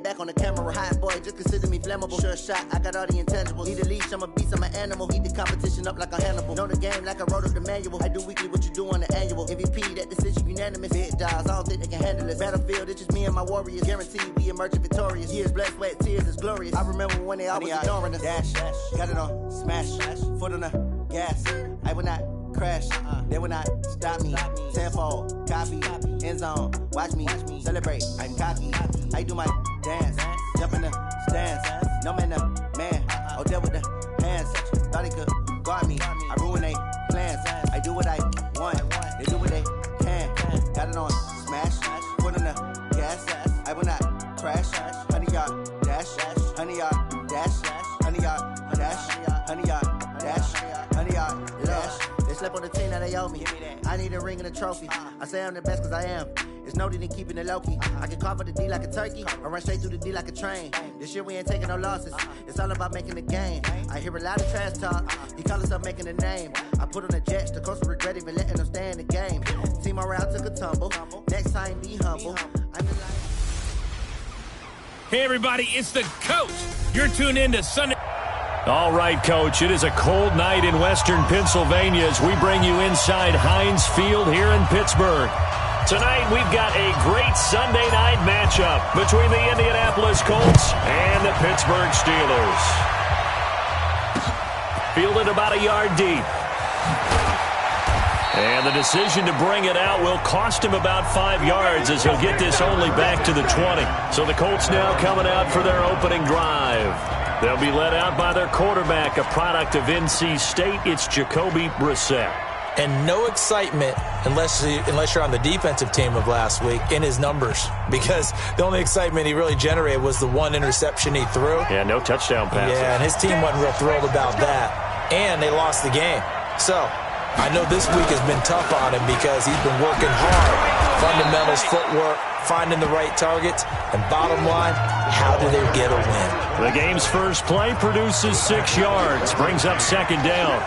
Back on the camera, hot boy, just consider me flammable. Sure shot, I got all the intangibles. Need a leash, I'm a beast, I'm an animal. Eat the competition up like a Hannibal. Know the game like I wrote up the manual. I do weekly what you do on the annual. MVP, that decision unanimous. Big dogs, I don't think they can handle this. Battlefield, it's just me and my warriors. Guaranteed we emerge victorious. Years, blood, sweat, tears, it's glorious. I remember when they always ignoring us. Dash, got it on, smash, foot on the gas. I will not crash, they will not stop me. Tenfold, copy, end zone, watch me celebrate. I'm cocky, I do my dance, jump in the stands. No man, man, oh there with the hands. Thought he could guard me, I ruin they plans. I do what I want, they do what they can. Got it on smash, foot on the gas. I will not crash, 100-yard dash, 100-yard dash, 100-yard dash, 100-yard dash, 100-yard dash. They slept on the team, now they owe me. I need a ring and a trophy. I say I'm the best cause I am. It's noted in keeping it low-key. I can carve up the D like a turkey, or run straight through the D like a train. This year we ain't taking no losses. It's all about making the game. I hear a lot of trash talk. He call himself making a name. I put on the Jets, the coach will regret even letting them stay in the game. Team around took a tumble. Next time be humble. Hey everybody, it's the coach. You're tuned in to Sunday. All right, Coach, it is a cold night in western Pennsylvania as we bring you inside Heinz Field here in Pittsburgh. Tonight, we've got a great Sunday night matchup between the Indianapolis Colts and the Pittsburgh Steelers. Fielded about a yard deep. And the decision to bring it out will cost him about 5 yards as he'll get this only back to the 20. So the Colts now coming out for their opening drive. They'll be led out by their quarterback, a product of NC State. It's Jacoby Brissett. And no excitement unless you're on the defensive team of last week in his numbers, because the only excitement he really generated was the one interception he threw. Yeah, no touchdown passes. Yeah, and his team wasn't real thrilled about that. And they lost the game. So I know this week has been tough on him because he's been working hard. Fundamentals, footwork, finding the right targets, and bottom line, how do they get a win? The game's first play produces 6 yards, brings up second down.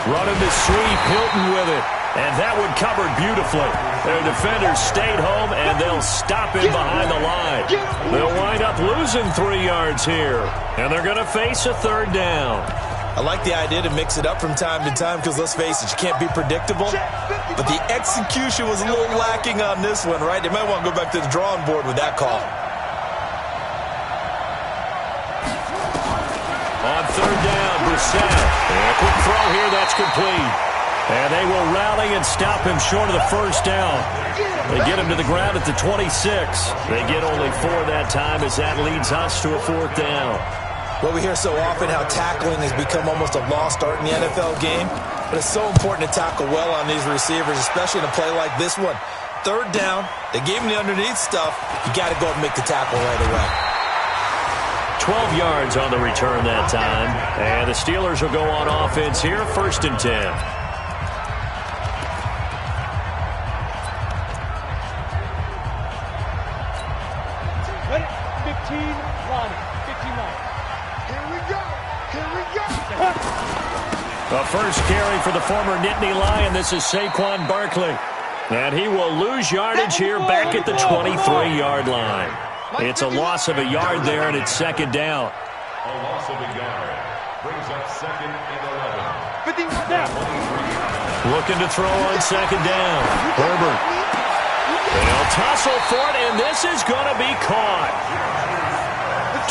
Running the sweep, Hilton with it. And that one covered beautifully. Their defenders stayed home, and they'll stop him behind the line. They'll wind up losing 3 yards here. And they're going to face a third down. I like the idea to mix it up from time to time because, let's face it, you can't be predictable. But the execution was a little lacking on this one, right? They might want to go back to the drawing board with that call. On third down, Brissett. And a quick throw here, that's complete. And they will rally and stop him short of the first down. They get him to the ground at the 26. They get only 4 that time as that leads us to a 4th down. Well, we hear so often how tackling has become almost a lost art in the NFL game. But it's so important to tackle well on these receivers, especially in a play like this one. Third down, they gave him the underneath stuff. You got to go and make the tackle right away. 12 yards on the return that time. And the Steelers will go on offense here, 1st and 10. The first carry for the former Nittany Lion. This is Saquon Barkley. And he will lose yardage here back at the 23-yard line. It's a loss of a yard there, and it's second down. A loss of a yard brings up 2nd and 11. Looking to throw on second down. Herbert. They'll tussle for it, and this is going to be caught.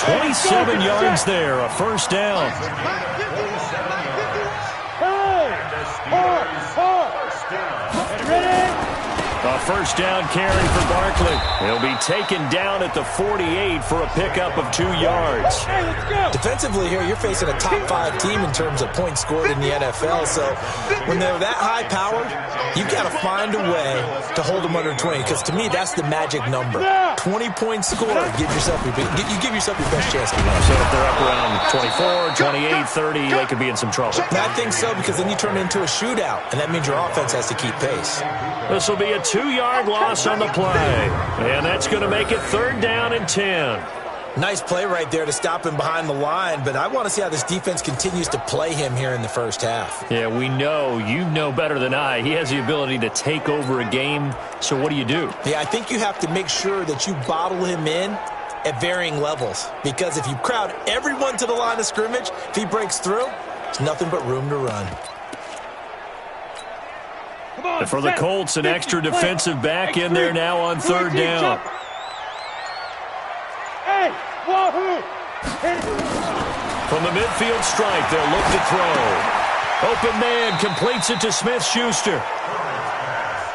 27 yards there, a first down. A first down carry for Barkley. He'll be taken down at the 48 for a pickup of 2 yards. Defensively here, you're facing a top 5 team in terms of points scored in the NFL. So when they're that high-powered, you've got to find a way to hold them under 20. Because to me, that's the magic number. 20 points scored. You give yourself your best chance to win. So if they're up around 24, 28, 30, they could be in some trouble. I think so, because then you turn it into a shootout, and that means your offense has to keep pace. This will be a 2-yard loss on the play. And that's going to make it 3rd down and 10. Nice play right there to stop him behind the line, but I want to see how this defense continues to play him here in the first half. Yeah, we know. You know better than I. He has the ability to take over a game, so what do you do? Yeah, I think you have to make sure that you bottle him in at varying levels, because if you crowd everyone to the line of scrimmage, if he breaks through, there's nothing but room to run. And for the Colts, an extra defensive back in there now on third down. From the midfield stripe, they'll look to throw. Open man completes it to Smith-Schuster.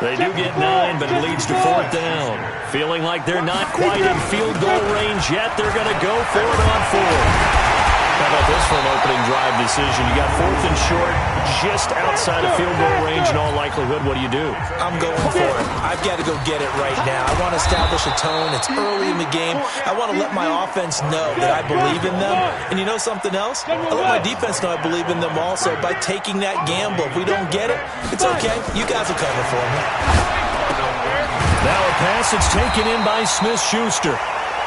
They do get 9, but it leads to fourth down. Feeling like they're not quite in field goal range yet, they're going to go for it on fourth. How about this for an opening drive decision? You got fourth and short, just outside of field goal range in all likelihood. What do you do? I'm going for it. I've got to go get it right now. I want to establish a tone. It's early in the game. I want to let my offense know that I believe in them. And you know something else? I let my defense know I believe in them also by taking that gamble. If we don't get it, it's okay. You guys will cover for me. Now a pass that's taken in by Smith-Schuster.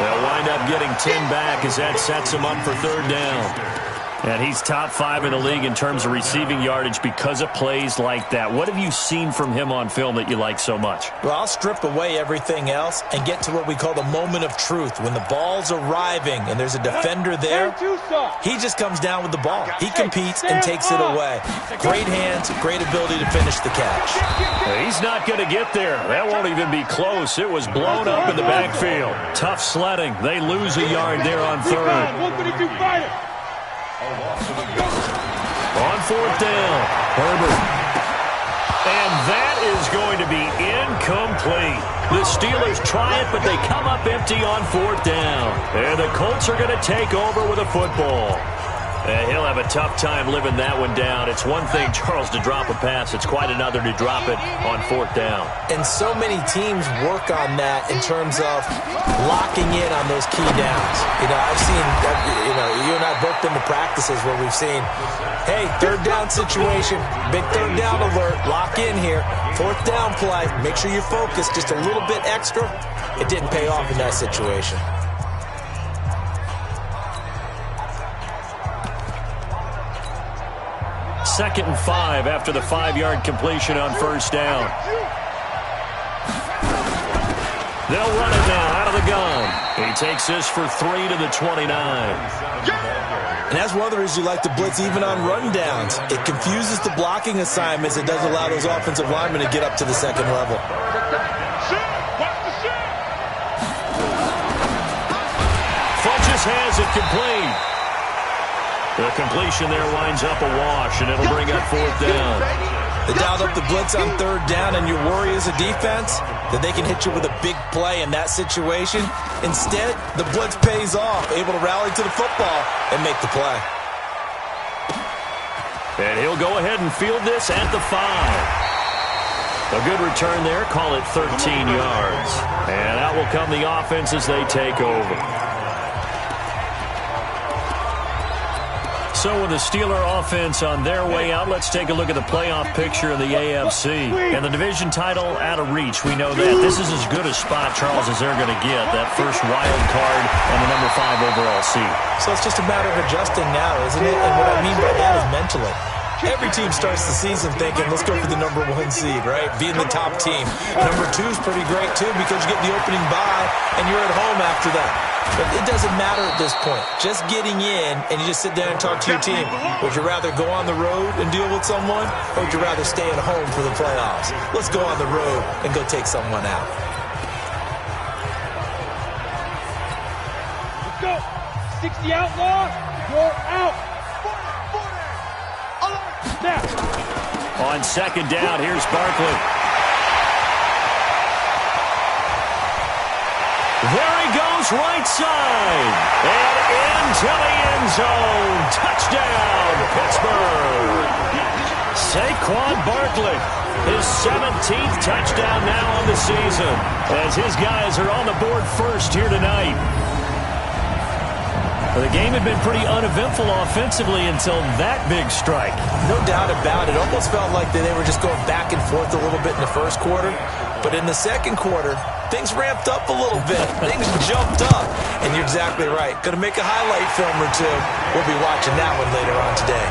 They'll wind up getting 10 back as that sets him up for third down. And he's top 5 in the league in terms of receiving yardage because of plays like that. What have you seen from him on film that you like so much? Well, I'll strip away everything else and get to what we call the moment of truth. When the ball's arriving and there's a defender there, he just comes down with the ball. He competes and takes it away. Great hands, great ability to finish the catch. He's not going to get there. That won't even be close. It was blown up in the backfield. Tough sledding. They lose a yard there on third. On fourth down, Herbert. And that is going to be incomplete. The Steelers try it, but they come up empty on fourth down. And the Colts are going to take over with a football. And he'll have a tough time living that one down. It's one thing, Charles, to drop a pass. It's quite another to drop it on fourth down. And so many teams work on that in terms of locking in on those key downs. You know, I've seen, you and I both been to practices where we've seen, hey, third down situation, big third down alert, lock in here. Fourth down play, make sure you're focused just a little bit extra. It didn't pay off in that situation. Second and 5 after the 5-yard completion on first down. They'll run it now out of the gun. He takes this for 3 to the 29. And that's one of the reasons you like to blitz even on rundowns. It confuses the blocking assignments. It doesn't allow those offensive linemen to get up to the second level. Funches has it complete. The completion there winds up a wash, and it'll bring up fourth down. They dialed up the blitz on third down, and your worry as a defense that they can hit you with a big play in that situation. Instead, the blitz pays off, able to rally to the football and make the play. And he'll go ahead and field this at the 5. A good return there, call it 13 yards. And out will come the offense as they take over. So with the Steeler offense on their way out, let's take a look at the playoff picture of the AFC. And the division title out of reach, we know that. This is as good a spot, Charles, as they're going to get. That first wild card and the number 5 overall seed. So it's just a matter of adjusting now, isn't it? And what I mean by that is mentally. Every team starts the season thinking, let's go for the number 1 seed, right? Being the top team. Number 2 is pretty great, too, because you get the opening bye, and you're at home after that. But it doesn't matter at this point. Just getting in, and you just sit down and talk to your team. Would you rather go on the road and deal with someone, or would you rather stay at home for the playoffs? Let's go on the road and go take someone out. Let's go. 60 outlaw, you're out. On second down, here's Barkley. There he goes, right side. And into the end zone. Touchdown, Pittsburgh. Saquon Barkley, his 17th touchdown now on the season, as his guys are on the board first here tonight. The game had been pretty uneventful offensively until that big strike. No doubt about it. Almost felt like they were just going back and forth a little bit in the first quarter. But in the second quarter, things ramped up a little bit. Things jumped up. And you're exactly right. Going to make a highlight film or two. We'll be watching that one later on today.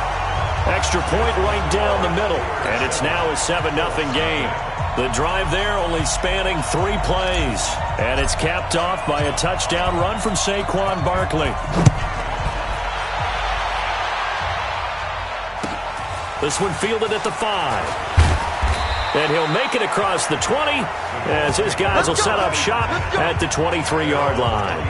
Extra point right down the middle. And it's now a 7-0 game. The drive there only spanning 3 plays. And it's capped off by a touchdown run from Saquon Barkley. This one fielded at the 5. And he'll make it across the 20 as his guys will set up shop at the 23-yard line.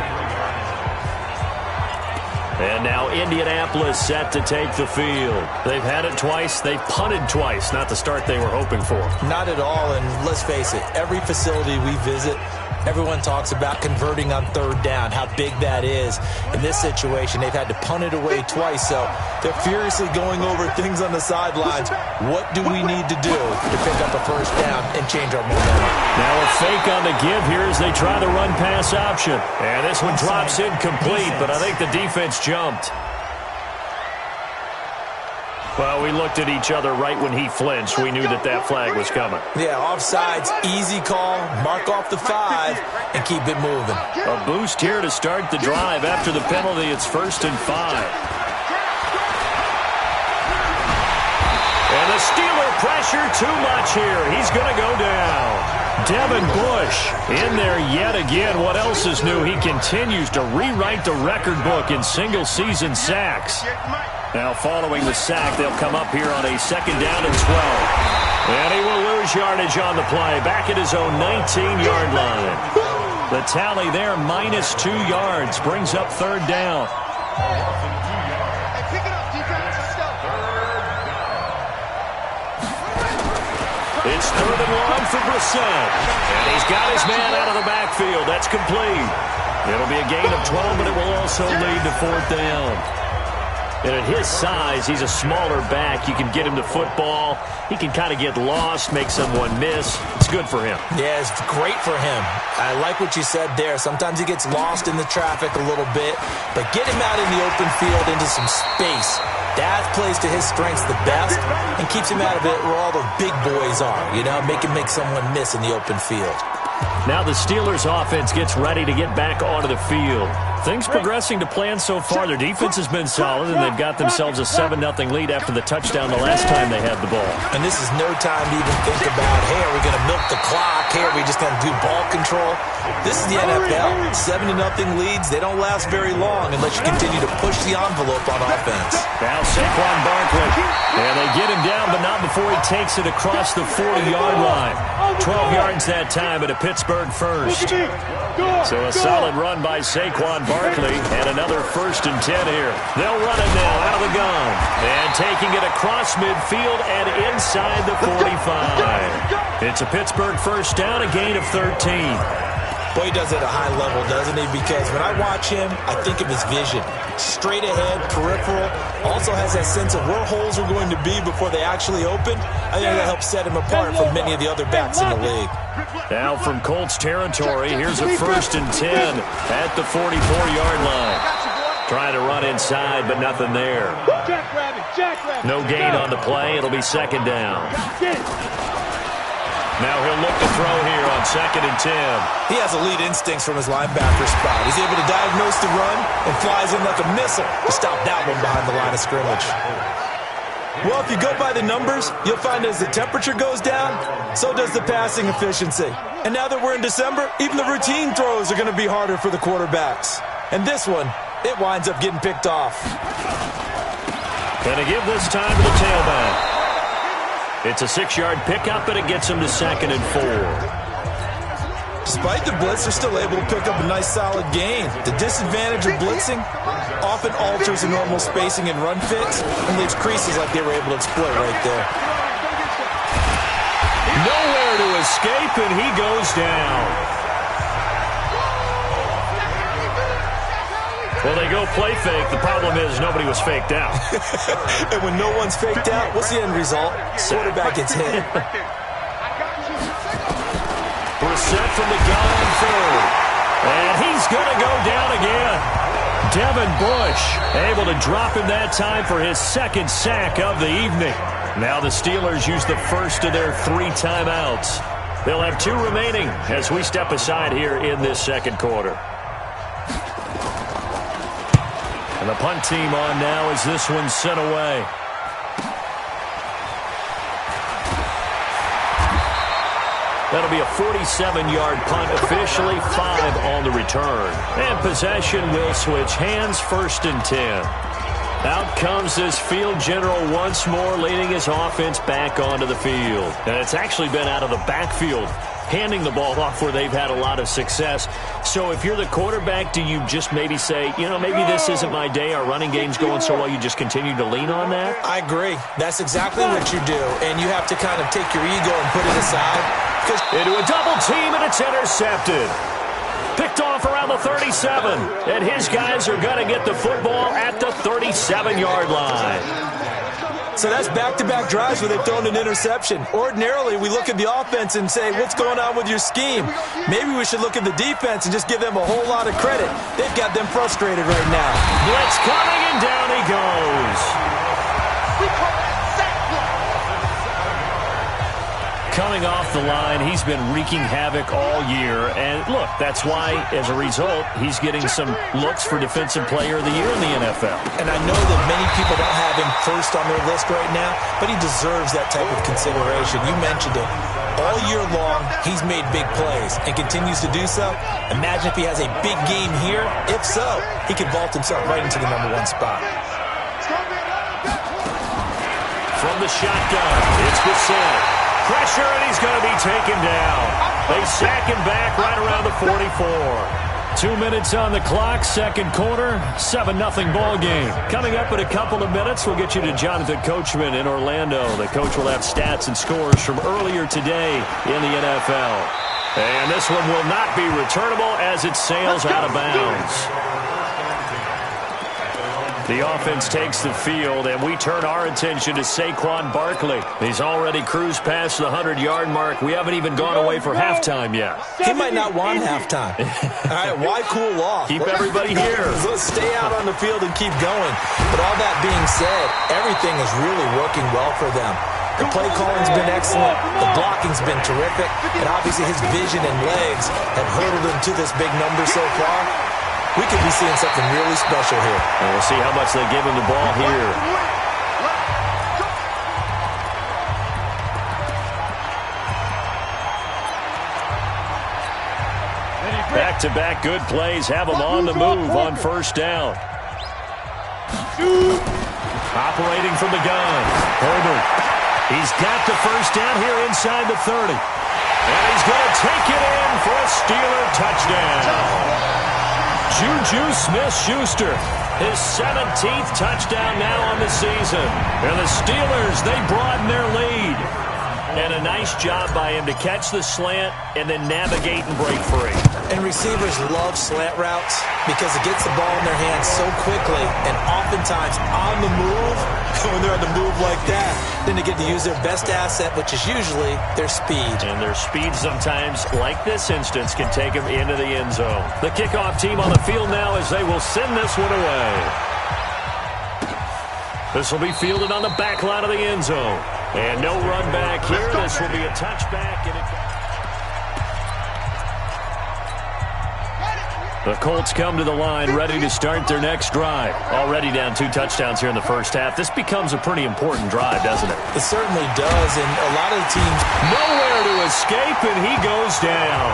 And now Indianapolis set to take the field. They've had it twice. They've punted twice. Not the start they were hoping for. Not at all, and let's face it, every facility we visit, everyone talks about converting on third down, how big that is. In this situation, they've had to punt it away twice, so they're furiously going over things on the sidelines. What do we need to do to pick up a first down and change our momentum? Now a fake on the give here as they try the run-pass option. And this one drops incomplete, but I think the defense jumped. Well, we looked at each other right when he flinched. We knew that that flag was coming. Yeah, offsides, easy call, mark off the 5, and keep it moving. A boost here to start the drive. After the penalty, it's 1st and 5. And the Steeler pressure too much here. He's going to go down. Devin Bush in there yet again. What else is new? He continues to rewrite the record book in single-season sacks. Now following the sack, they'll come up here on a 2nd down and 12. And he will lose yardage on the play. Back at his own 19-yard line. The tally there, -2 yards. Brings up 3rd down. It's 3rd and 1 for Brissett. And he's got his man out of the backfield. That's complete. It'll be a gain of 12, but it will also lead to 4th down. And at his size, he's a smaller back. You can get him to football. He can kind of get lost, make someone miss. It's good for him. Yeah, it's great for him. I like what you said there. Sometimes he gets lost in the traffic a little bit, but get him out in the open field into some space. That plays to his strengths the best and keeps him out of it where all the big boys are, you know, make someone miss in the open field. Now the Steelers offense gets ready to get back onto the field. Things progressing to plan so far. Their defense has been solid, and they've got themselves a 7-0 lead after the touchdown the last time they had the ball. And this is no time to even think about, hey, are we going to milk the clock? Hey, are we just going to do ball control? This is the NFL. 7-0 leads, they don't last very long unless you continue to push the envelope on offense. Now Saquon Barkley. And they get him down, but not before he takes it across the 40-yard line. 12 yards that time at a Pittsburgh first. So a solid run by Saquon Barkley and another 1st and 10 here. They'll run it now out of the gun. And taking it across midfield and inside the 45. It's a Pittsburgh first down, a gain of 13. Boy, he does it at a high level, doesn't he? Because when I watch him, I think of his vision. Straight ahead, peripheral. Also has that sense of where holes are going to be before they actually open. I think that helps set him apart from many of the other backs in the league. Now from Colts territory, here's a 1st and 10 at the 44-yard line. Trying to run inside, but nothing there. No gain on the play. It'll be 2nd down. Now he'll look to throw here on 2nd and 10. He has elite instincts from his linebacker spot. He's able to diagnose the run and flies in like a missile to stop that one behind the line of scrimmage. Well, if you go by the numbers, you'll find as the temperature goes down, so does the passing efficiency. And now that we're in December, even the routine throws are going to be harder for the quarterbacks. And this one, it winds up getting picked off. Going to give this time to the tailback. It's a 6-yard pickup, and it gets him to 2nd and 4. Despite the blitz, they're still able to pick up a nice, solid gain. The disadvantage of blitzing often alters the normal spacing and run fits and leaves creases like they were able to exploit right there. Nowhere to escape, and he goes down. Well, they go play fake. The problem is nobody was faked out. And when no one's faked out, what's the end result? Quarterback gets hit. Brissett from the gun on 3rd. And he's going to go down again. Devin Bush able to drop him that time for his 2nd sack of the evening. Now the Steelers use the first of their 3 timeouts. They'll have 2 remaining as we step aside here in this second quarter. And the punt team on now as this one's sent away. That'll be a 47-yard punt, officially 5 on the return. And possession will switch hands, 1st and 10. Out comes this field general once more, leading his offense back onto the field. And it's actually been out of the backfield, handing the ball off where they've had a lot of success. So if you're the quarterback, do you just maybe say, you know, maybe this isn't my day, our running game's going so well, you just continue to lean on that? I agree. That's exactly what you do. And you have to kind of take your ego and put it aside. Into a double team, and it's intercepted. Picked off around the 37, and his guys are going to get the football at the 37-yard line. So that's back-to-back drives where they've thrown an interception. Ordinarily, we look at the offense and say, what's going on with your scheme? Maybe we should look at the defense and just give them a whole lot of credit. They've got them frustrated right now. Blitz coming, and down he goes. Coming off the line, he's been wreaking havoc all year. And look, that's why, as a result, he's getting some looks for Defensive Player of the Year in the NFL. And I know that many people don't have him first on their list right now, but he deserves that type of consideration. You mentioned it. All year long, he's made big plays and continues to do so. Imagine if he has a big game here. If so, he could vault himself right into the #1 spot. From the shotgun, it's Bissett. Pressure, and he's going to be taken down. They sack him back right around the 44. 2 minutes on the clock, second quarter, 7-0 ball game. Coming up in a couple of minutes, we'll get you to Jonathan Coachman in Orlando. The coach will have stats and scores from earlier today in the NFL. And this one will not be returnable as it sails out of bounds. The offense takes the field, and we turn our attention to Saquon Barkley. He's already cruised past the 100-yard mark. We haven't even gone away for halftime yet. He might not want halftime. All right, why cool off? Keep everybody here. Let's stay out on the field and keep going. But all that being said, everything is really working well for them. The play calling's been excellent. The blocking's been terrific. And obviously his vision and legs have hurdled him to this big number so far. We could be seeing something really special here. And we'll see how much they give him the ball here. Back-to-back good plays have him on the move on first down. Operating from the gun. Herbert. He's got the first down here inside the 30. And he's going to take it in for a Steeler touchdown. Juju Smith-Schuster, his 17th touchdown now on the season. And the Steelers, they broaden their lead. And a nice job by him to catch the slant and then navigate and break free. And receivers love slant routes because it gets the ball in their hands so quickly and oftentimes on the move. When they're on the move like that, then they get to use their best asset, which is usually their speed. And their speed sometimes, like this instance, can take them into the end zone. The kickoff team on the field now as they will send this one away. This will be fielded on the back line of the end zone. And no run back here. This will be a touchback. And the Colts come to the line ready to start their next drive. Already down 2 touchdowns here in the first half. This becomes a pretty important drive, doesn't it? It certainly does, and a lot of the teams... Nowhere to escape, and he goes down.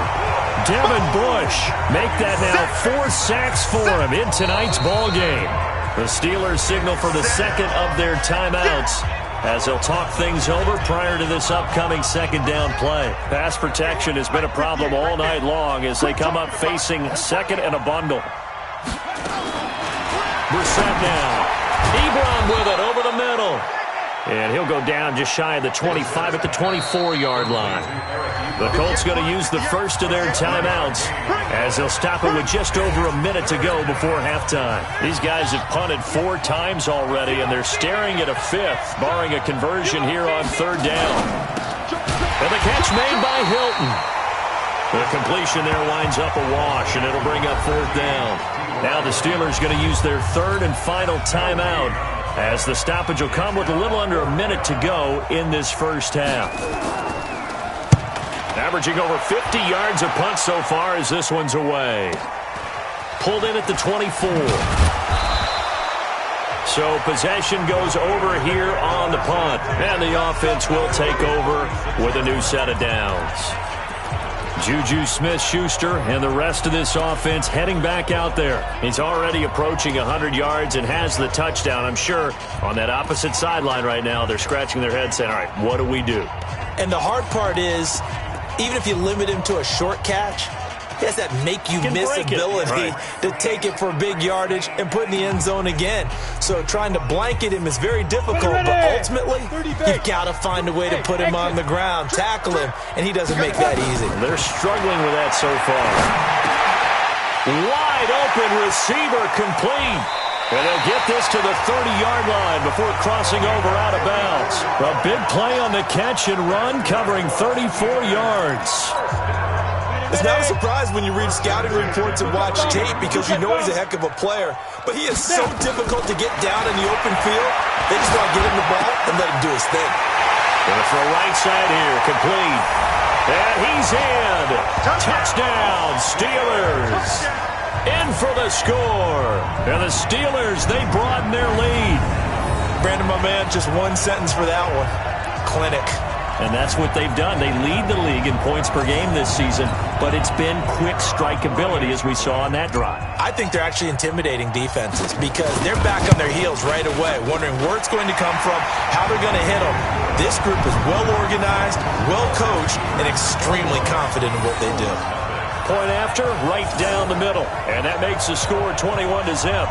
Devin Bush make that now 4 sacks for him in tonight's ball game. The Steelers signal for the second of their timeouts as they'll talk things over prior to this upcoming second down play. Pass protection has been a problem all night long as they come up facing second and a bundle. Brissett now. Ebron with it over the middle. And he'll go down just shy of the 25 at the 24-yard line. The Colts going to use the first of their timeouts as they'll stop it with just over a minute to go before halftime. These guys have punted 4 times already, and they're staring at a 5th, barring a conversion here on third down. And the catch made by Hilton. The completion there winds up a wash, and it'll bring up 4th down. Now the Steelers going to use their third and final timeout as the stoppage will come with a little under a minute to go in this first half. Averaging over 50 yards a punt so far as this one's away. Pulled in at the 24. So possession goes over here on the punt. And the offense will take over with a new set of downs. Juju Smith-Schuster and the rest of this offense heading back out there. He's already approaching 100 yards and has the touchdown. I'm sure on that opposite sideline right now, they're scratching their heads saying, all right, what do we do? And the hard part is, even if you limit him to a short catch, he has that make-you-miss ability to take it for big yardage and put in the end zone again. So trying to blanket him is very difficult, but ultimately, you've got to find a way to put him on the ground, tackle him, and he doesn't make that easy. They're struggling with that so far. Wide open receiver complete. And they'll get this to the 30-yard line before crossing over out of bounds. A big play on the catch and run, covering 34 yards. It's not a surprise when you read scouting reports and watch tape because you know he's a heck of a player. But he is so difficult to get down in the open field. They just want to get him the ball and let him do his thing. Going for a right side here, complete. And he's in. Touchdown, Steelers. In for the score. And the Steelers, they broaden their lead. Brandon, my man, just one sentence for that one. Clinic. And that's what they've done. They lead the league in points per game this season, but it's been quick strike ability as we saw on that drive. I think they're actually intimidating defenses because they're back on their heels right away, wondering where it's going to come from, how they're going to hit them. This group is well organized, well coached, and extremely confident in what they do. Point after, right down the middle. And that makes the score 21-0.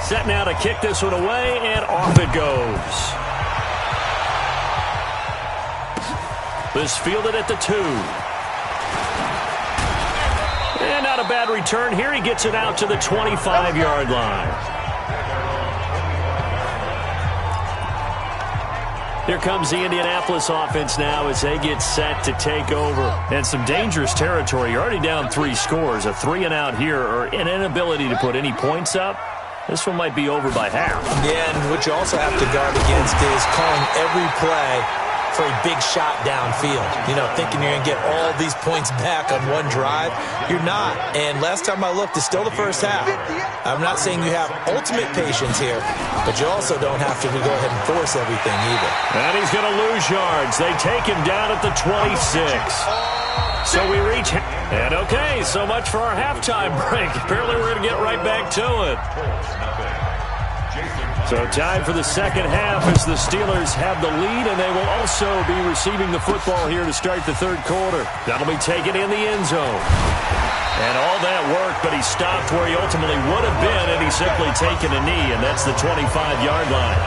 Set now to kick this one away, and off it goes. This fielded at the 2. And not a bad return here. He gets it out to the 25-yard line. Here comes the Indianapolis offense now as they get set to take over. And some dangerous territory. You're already down 3 scores. A 3-and-out here, or an inability to put any points up. This one might be over by half. Yeah, and what you also have to guard against is calling every play for a big shot downfield. You know, thinking you're going to get all these points back on one drive. You're not. And last time I looked, it's still the first half. I'm not saying you have ultimate patience here, but you also don't have to go ahead and force everything either. And he's going to lose yards. They take him down at the 26. So we reach, and okay, so much for our halftime break. Apparently we're going to get right back to it. So time for the second half as the Steelers have the lead, and they will also be receiving the football here to start the third quarter. That'll be taken in the end zone. And all that work, but he stopped where he ultimately would have been, and he's simply taken a knee, and that's the 25-yard line.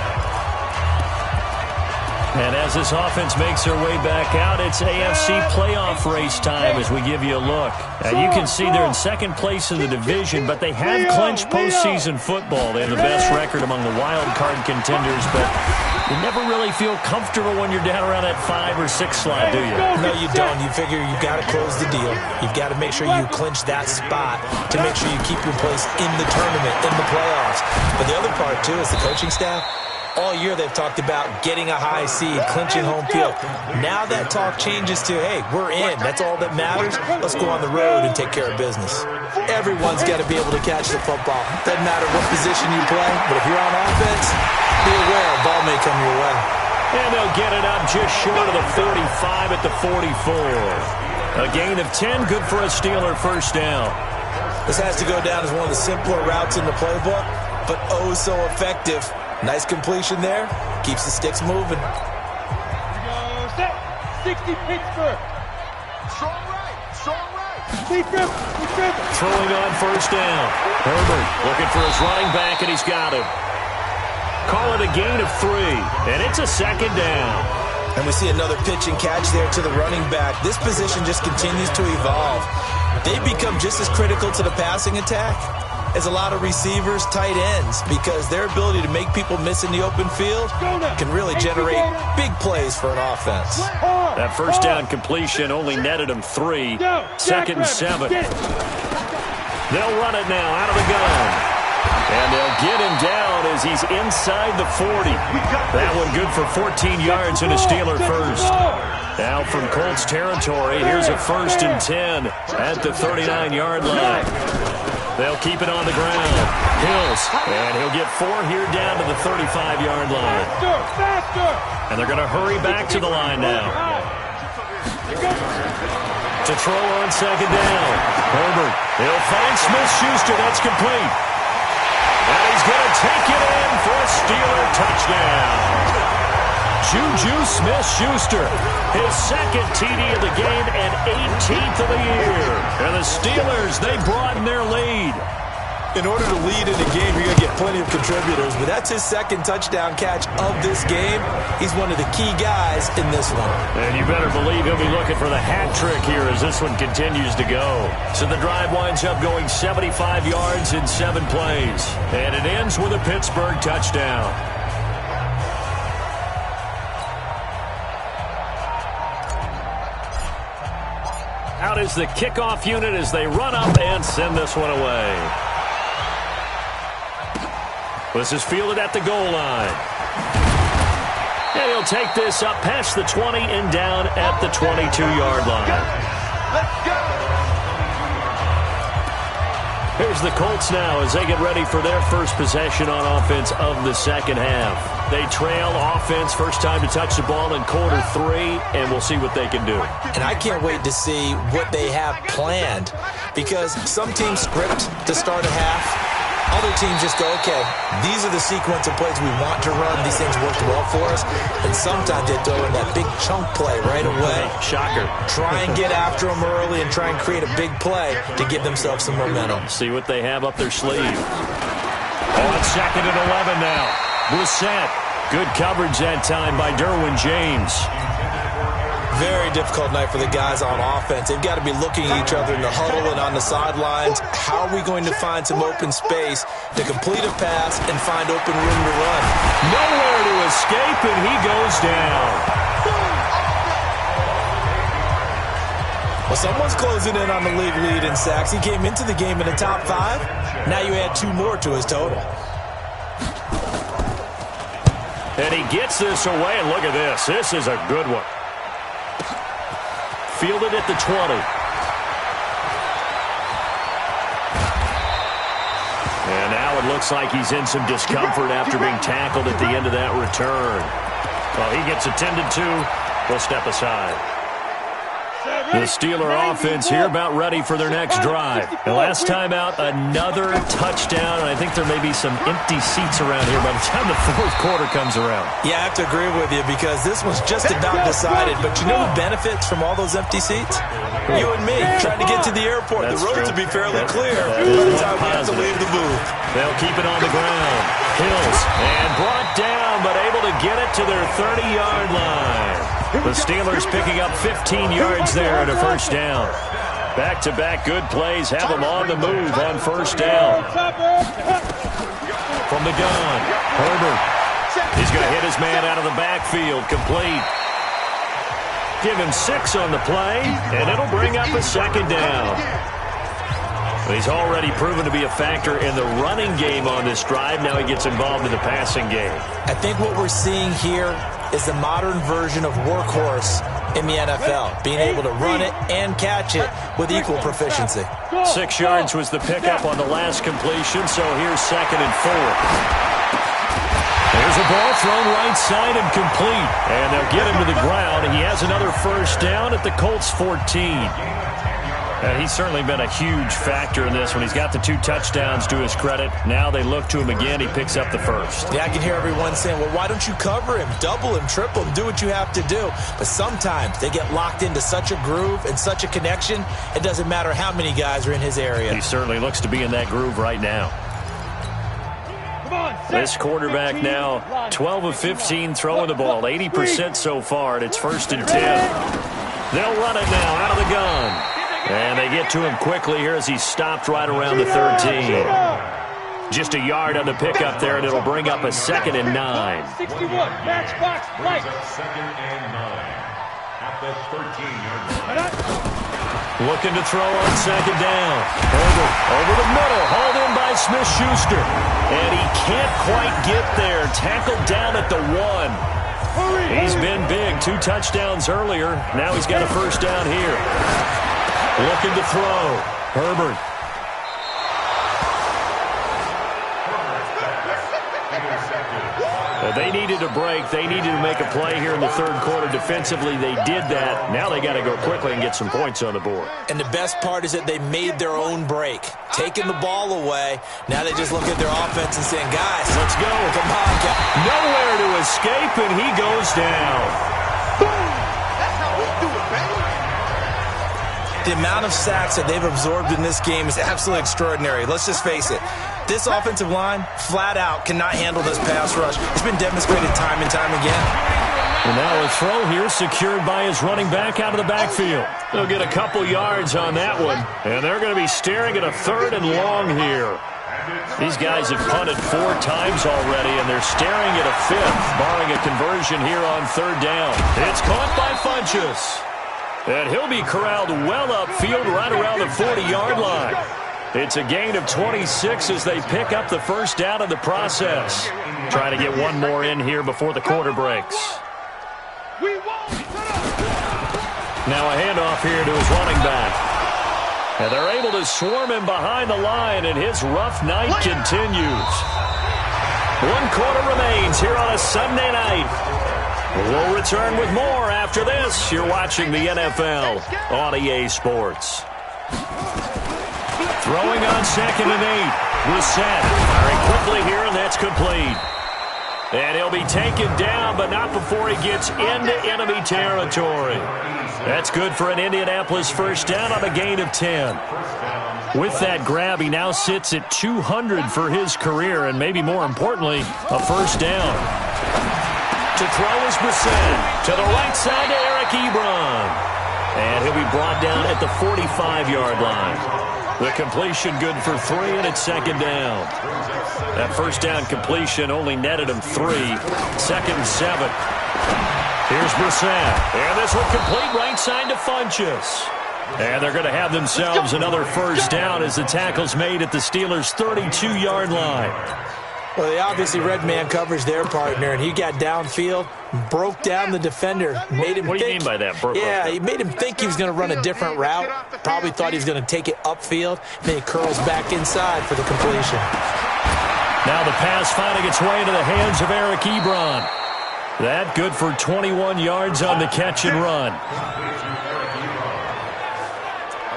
And as this offense makes their way back out, it's AFC playoff race time as we give you a look. Now, you can see they're in second place in the division, but they have clinched postseason football. They have the best record among the wild card contenders, but you never really feel comfortable when you're down around that 5 or 6 slot, do you? No, you don't. You figure you've got to close the deal. You've got to make sure you clinch that spot to make sure you keep your place in the tournament, in the playoffs. But the other part, too, is the coaching staff. All year they've talked about getting a high seed, clinching home field. Now that talk changes to, hey, we're in. That's all that matters. Let's go on the road and take care of business. Everyone's got to be able to catch the football. Doesn't matter what position you play, but if you're on offense, be aware a ball may come your way. And they'll get it up just short of the 45 at the 44. A gain of 10, good for a Steeler first down. This has to go down as one of the simpler routes in the playbook, but oh so effective. Nice completion there. Keeps the sticks moving. Set. 60 Pittsburgh. Strong right. Strong right. Throwing on first down. Herbert looking for his running back, and he's got him. Call it a gain of 3, and it's a second down. And we see another pitch and catch there to the running back. This position just continues to evolve. They become just as critical to the passing attack as a lot of receivers, tight ends, because their ability to make people miss in the open field can really generate big plays for an offense. That first down completion only netted them 3. Second and 7. They'll run it now out of the gun. And they'll get him down as he's inside the 40. That one good for 14 yards and a Steeler first. Now from Colts territory, here's a 1st and 10 at the 39-yard line. They'll keep it on the ground. Hills, and he'll get 4 here down to the 35-yard line. And they're going to hurry back to the line now. To throw on 2nd down. Herbert, he'll find Smith-Schuster. That's complete. And he's going to take it in for a Steeler touchdown. Juju Smith-Schuster, his 2nd TD of the game and 18th of the year. And the Steelers, they broaden their lead. In order to lead in a game, you're going to get plenty of contributors, but that's his 2nd touchdown catch of this game. He's one of the key guys in this one. And you better believe he'll be looking for the hat trick here as this one continues to go. So the drive winds up going 75 yards in 7 plays. And it ends with a Pittsburgh touchdown. Out is the kickoff unit as they run up and send this one away. This is fielded at the goal line. And he'll take this up past the 20 and down at the 22-yard line. Let's go. Here's the Colts now as they get ready for their first possession on offense of the 2nd half. They trail offense, first time to touch the ball in quarter 3, and we'll see what they can do. And I can't wait to see what they have planned, because some teams script to start a half. Other teams just go, okay, these are the sequence of plays we want to run. These things worked well for us. And sometimes they throw in that big chunk play right away. Shocker. Try and get after them early and try and create a big play to give themselves some momentum. See what they have up their sleeve. On 2nd and 11 now. Brissett. Good coverage that time by Derwin James. Very difficult night for the guys on offense. They've got to be looking at each other in the huddle and on the sidelines. How are we going to find some open space to complete a pass and find open room to run? Nowhere to escape, and he goes down. Well, someone's closing in on the league lead in sacks. He came into the game in the top 5. Now you add 2 more to his total. And he gets this away, and look at this. This is a good one. Fielded at the 20. And now it looks like he's in some discomfort after being tackled at the end of that return. Well, he gets attended to. We'll step aside. The Steeler offense here about ready for their next drive. And last time out, another touchdown. And I think there may be some empty seats around here by the time the 4th quarter comes around. Yeah, I have to agree with you because this one's just about decided. But you know who benefits from all those empty seats? You and me, trying to get to the airport. That's the roads true. will be fairly clear That by is the time we have to positive. leave the booth. They'll keep it on the ground. Hills, and brought down, but able to get it to their 30-yard line. The Steelers picking up 15 yards there at a 1st down. Back-to-back good plays have them on the move on 1st down. From the gun, Herbert. He's going to hit his man out of the backfield, complete. Give him 6 on the play, and it'll bring up a 2nd down. He's already proven to be a factor in the running game on this drive. Now he gets involved in the passing game. I think what we're seeing here is the modern version of workhorse in the NFL, being able to run it and catch it with equal proficiency. 6 yards was the pickup on the last completion, so here's 2nd and 4. There's a ball thrown right side and complete, and they'll get him to the ground. He has another 1st down at the Colts 14. He's certainly been a huge factor in this one. He's got the 2 touchdowns to his credit. Now they look to him again. He picks up the 1st. Yeah, I can hear everyone saying, well, why don't you cover him, double him, triple him, do what you have to do. But sometimes they get locked into such a groove and such a connection, it doesn't matter how many guys are in his area. He certainly looks to be in that groove right now. This quarterback now 12 of 15 throwing the ball, 80% so far, and it's 1st and 10. They'll run it now out of the gun. And they get to him quickly here as he's stopped right around the 13. Just a yard on the pickup there, and it'll bring up a 2nd and 9. 61, matchbox right. 2nd and 9. at the 13-yard line. Looking to throw on second down. Herbert over the middle, hauled in by Smith-Schuster. And he can't quite get there. Tackled down at the 1. He's been big. 2 touchdowns earlier. Now he's got a first down here. Looking to throw. Herbert. They needed a break. They needed to make a play here in the third quarter. Defensively, they did that. Now they got to go quickly and get some points on the board. And the best part is that they made their own break. Taking the ball away. Now they just look at their offense and saying, guys, let's go. Come on, guys. Nowhere to escape, and he goes down. That's how we do it, baby. The amount of sacks that they've absorbed in this game is absolutely extraordinary. Let's just face it. This offensive line, flat out, cannot handle this pass rush. It's been demonstrated time and time again. And now a throw here secured by his running back out of the backfield. They'll get a couple yards on that one. And they're going to be staring at a 3rd and long here. These guys have punted 4 times already, and they're staring at a 5th, barring a conversion here on 3rd down. It's caught by Funchess. And he'll be corralled well upfield right around the 40-yard line. It's a gain of 26 as they pick up the first down in the process. Trying to get one more in here before the quarter breaks. Now a handoff here to his running back. And they're able to swarm him behind the line, and his rough night continues. 1 quarter remains here on a Sunday night. We'll return with more after this. You're watching the NFL on EA Sports. Throwing on 2nd and 8. Brissett firing quickly here, and that's complete. And he'll be taken down, but not before he gets into enemy territory. That's good for an Indianapolis first down on a gain of 10. With that grab, he now sits at 200 for his career, and maybe more importantly, a first down. To throw is Brissett. To the right side to Eric Ebron. And he'll be brought down at the 45-yard line. The completion good for 3, and it's 2nd down. That first down completion only netted him 3. 2nd and 7. Here's Brissett. And this one complete right side to Funchess. And they're going to have themselves another first down as the tackle's made at the Steelers' 32-yard line. Well, they obviously read man coverage their partner, and he got downfield, broke down the defender, made him What do you think, mean by that? he made him think he was going to run a different route. Probably thought he was going to take it upfield. Then he curls back inside for the completion. Now the pass finding its way into the hands of Eric Ebron. That good for 21 yards on the catch and run.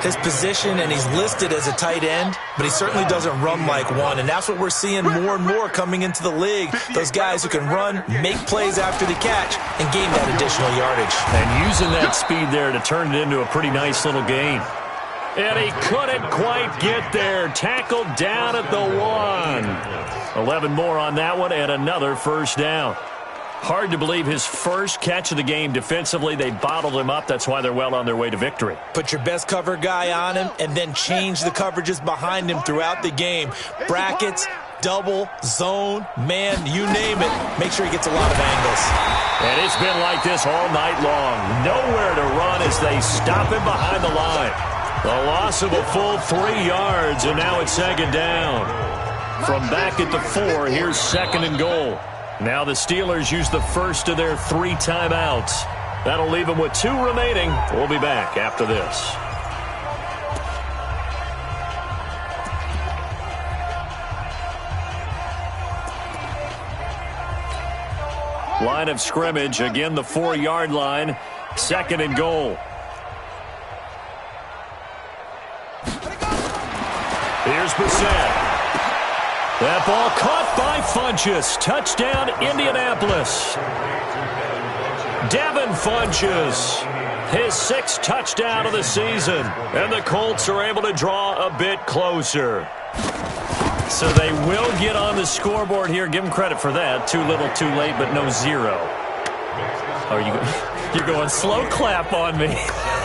His position, and he's listed as a tight end, but he certainly doesn't run like one, and that's what we're seeing more and more coming into the league. Those guys who can run, make plays after the catch, and gain that additional yardage. And using that speed there to turn it into a pretty nice little gain. And he couldn't quite get there. Tackled down at the 1. 11 more on that one, and another first down. Hard to believe his first catch of the game defensively. They bottled him up. That's why they're well on their way to victory. Put your best cover guy on him and then change the coverages behind him throughout the game. Brackets, double, zone, man, you name it. Make sure he gets a lot of angles. And it's been like this all night long. Nowhere to run as they stop him behind the line. The loss of a full 3 yards, and now it's 2nd down. From back at the 4, here's 2nd and goal. Now the Steelers use the first of their 3 timeouts. That'll leave them with 2 remaining. We'll be back after this. Line of scrimmage, again the 4-yard line. 2nd and goal. Here's Brissett. That ball caught by Funchess. Touchdown, Indianapolis. Devin Funchess, his 6th touchdown of the season. And the Colts are able to draw a bit closer. So they will get on the scoreboard here. Give them credit for that. Too little, too late, but no 0. You're going slow clap on me.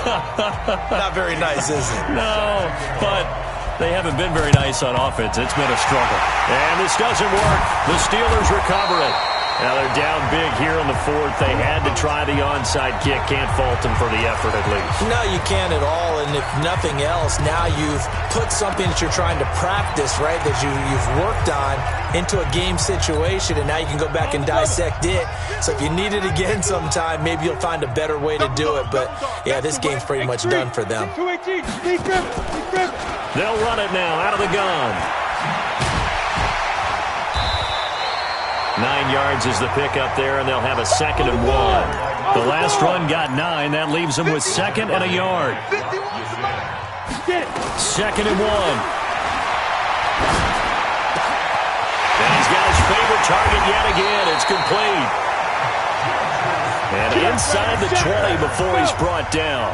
Not very nice, is it? No, but they haven't been very nice on offense. It's been a struggle. And this doesn't work. The Steelers recover it. Now they're down big here in the fourth. They had to try the onside kick. Can't fault them for the effort at least. No, you can't at all. And if nothing else, now you've put something that you're trying to practice, right, that you've worked on into a game situation, and now you can go back and dissect it. So if you need it again sometime, maybe you'll find a better way to do it. But, yeah, this game's pretty much done for them. They'll run it now out of the gun. 9 yards is the pickup there, and they'll have a 2nd and 1. The last run got 9. That leaves them with 2nd and a yard. 2nd and 1. And he's got his favorite target yet again. It's complete. And inside the 20 before he's brought down.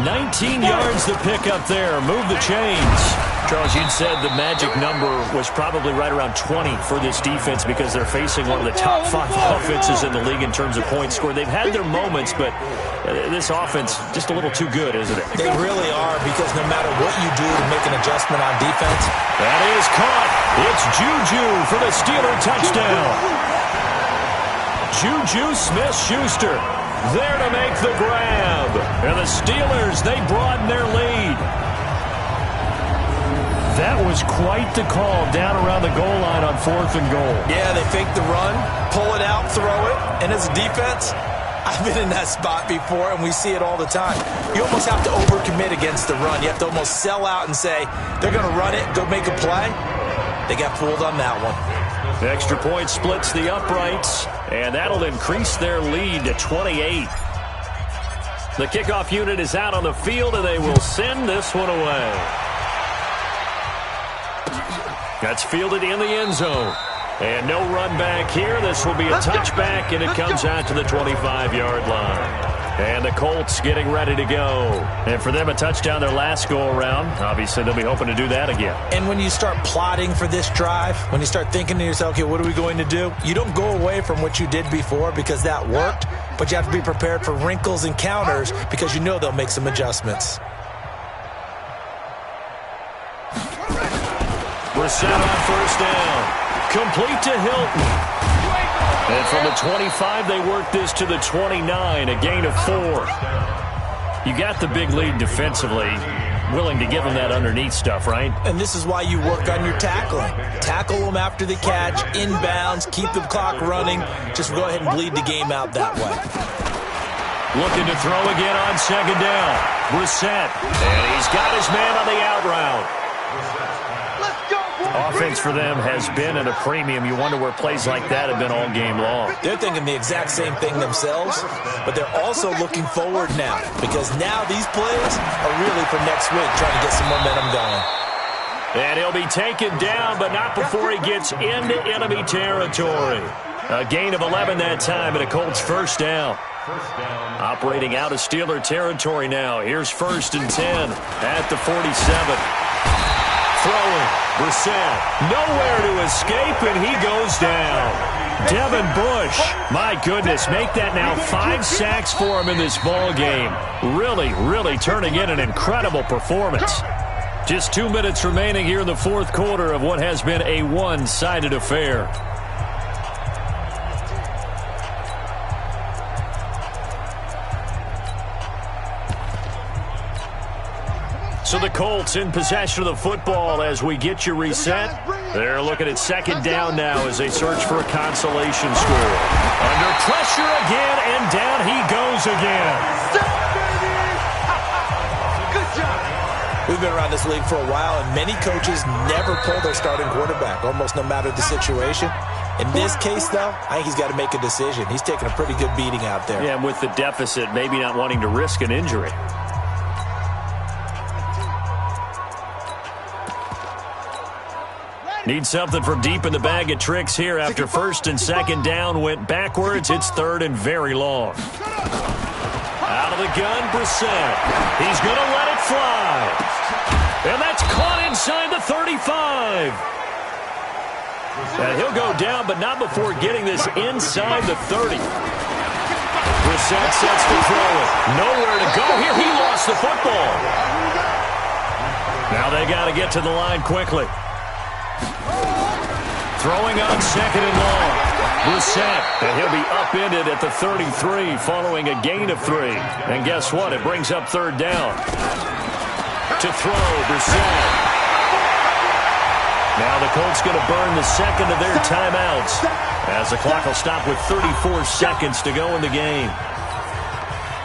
19 yards the pickup there. Move the chains. Charles, you'd said the magic number was probably right around 20 for this defense because they're facing one of the top 5 offenses in the league in terms of points scored. They've had their moments, but this offense just a little too good, isn't it? They really are, because no matter what you do to make an adjustment on defense. That is caught. It's Juju for the Steeler touchdown. Juju Smith-Schuster there to make the grab. And the Steelers, they broaden their lead. That was quite the call down around the goal line on 4th and goal. Yeah, they fake the run, pull it out, throw it. And as a defense, I've been in that spot before, and we see it all the time. You almost have to overcommit against the run. You have to almost sell out and say, they're going to run it, go make a play. They got fooled on that one. The extra point splits the uprights, and that'll increase their lead to 28. The kickoff unit is out on the field, and they will send this one away. That's fielded in the end zone. And no run back here. This will be a touchback, and it comes out to the 25-yard line. And the Colts getting ready to go. And for them, a touchdown their last go-around. Obviously, they'll be hoping to do that again. And when you start plotting for this drive, when you start thinking to yourself, okay, what are we going to do? You don't go away from what you did before because that worked, but you have to be prepared for wrinkles and counters because you know they'll make some adjustments. Brissett on first down. Complete to Hilton. And from the 25, they work this to the 29, a gain of 4. You got the big lead defensively, willing to give them that underneath stuff, right? And this is why you work on your tackling. Tackle them after the catch, inbounds, keep the clock running. Just go ahead and bleed the game out that way. Looking to throw again on 2nd down. Brissett. And he's got his man on the out route. Offense for them has been at a premium. You wonder where plays like that have been all game long. They're thinking the exact same thing themselves, but they're also looking forward now because now these plays are really for next week, trying to get some momentum going. And he'll be taken down, but not before he gets into enemy territory. A gain of 11 that time, and a Colts first down. Operating out of Steeler territory now. Here's 1st and 10 at the 47. Throwing, Brissett, nowhere to escape, and he goes down. Devin Bush, my goodness, make that now 5 sacks for him in this ball game. Really, really turning in an incredible performance. Just 2 minutes remaining here in the 4th quarter of what has been a one-sided affair. So the Colts in possession of the football as we get you reset. They're looking at 2nd down now as they search for a consolation score. Under pressure again, and down he goes again. Good job. We've been around this league for a while, and many coaches never pull their starting quarterback, almost no matter the situation. In this case, though, I think he's got to make a decision. He's taking a pretty good beating out there. Yeah, and with the deficit, maybe not wanting to risk an injury. Need something from deep in the bag of tricks here after 1st and 2nd down went backwards. It's 3rd and very long. Out of the gun, Brissett. He's going to let it fly. And that's caught inside the 35. And he'll go down, but not before getting this inside the 30. Brissett sets to throw it. Nowhere to go here. He lost the football. Now they got to get to the line quickly. Throwing on 2nd and long. Brissett, and he'll be upended at the 33 following a gain of 3. And guess what? It brings up third down. To throw, Brissett. Now the Colts going to burn the second of their timeouts as the clock will stop with 34 seconds to go in the game.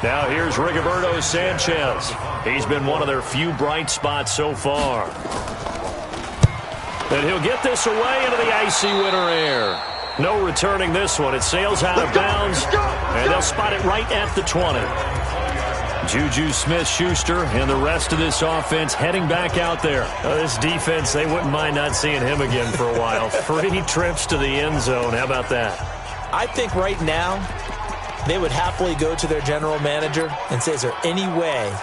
Now here's Rigoberto Sanchez. He's been one of their few bright spots so far. And he'll get this away into the icy winter air. No returning this one. It sails out of bounds, and they'll spot it right at the 20. Juju Smith-Schuster and the rest of this offense heading back out there. This defense, they wouldn't mind not seeing him again for a while. 3 trips to the end zone. How about that? I think right now they would happily go to their general manager and say, is there any way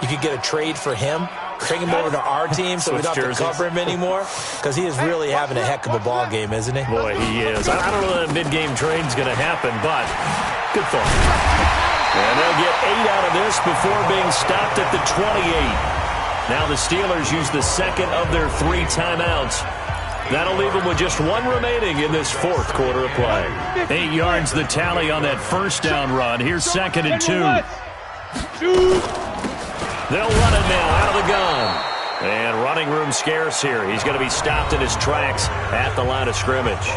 you could get a trade for him? Bring him over to our team so we don't have to cover him anymore? Because he is really having a heck of a ball game, isn't he? Boy, he is. I don't know that a mid-game trade is going to happen, but good thought. And they'll get 8 out of this before being stopped at the 28. Now the Steelers use the second of their 3 timeouts. That'll leave them with just 1 remaining in this fourth quarter of play. 8 yards the tally on that first down run. Here's 2nd and 2. They'll run it now out of the gun. And running room scarce here. He's going to be stopped in his tracks at the line of scrimmage.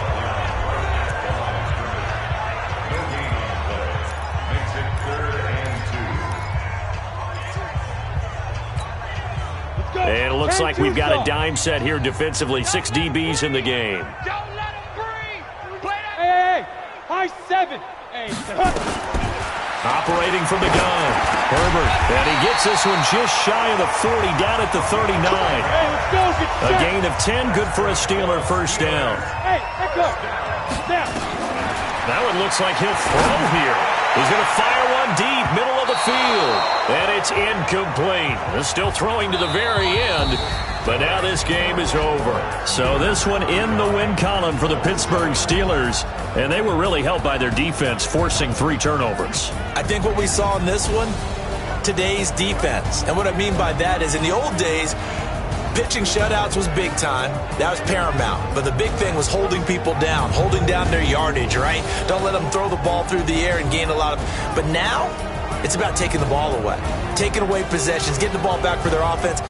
And it looks like we've got a dime set here defensively. 6 DBs in the game. Don't let him breathe. Hey, high 7. Hey. Operating from the gun. Herbert. And he gets this one just shy of the 40, down at the 39. Hey, let's go. A gain of 10, good for a Steeler first down. Hey, let go. Now. That one looks like he'll throw here. He's going to fire one deep, middle of the field. And it's incomplete. They're still throwing to the very end. But now this game is over. So this one in the win column for the Pittsburgh Steelers. And they were really helped by their defense, forcing 3 turnovers. I think what we saw in this one, today's defense. And what I mean by that is in the old days, pitching shutouts was big time. That was paramount. But the big thing was holding people down, holding down their yardage, right? Don't let them throw the ball through the air and gain a lot of... But now, it's about taking the ball away, taking away possessions, getting the ball back for their offense.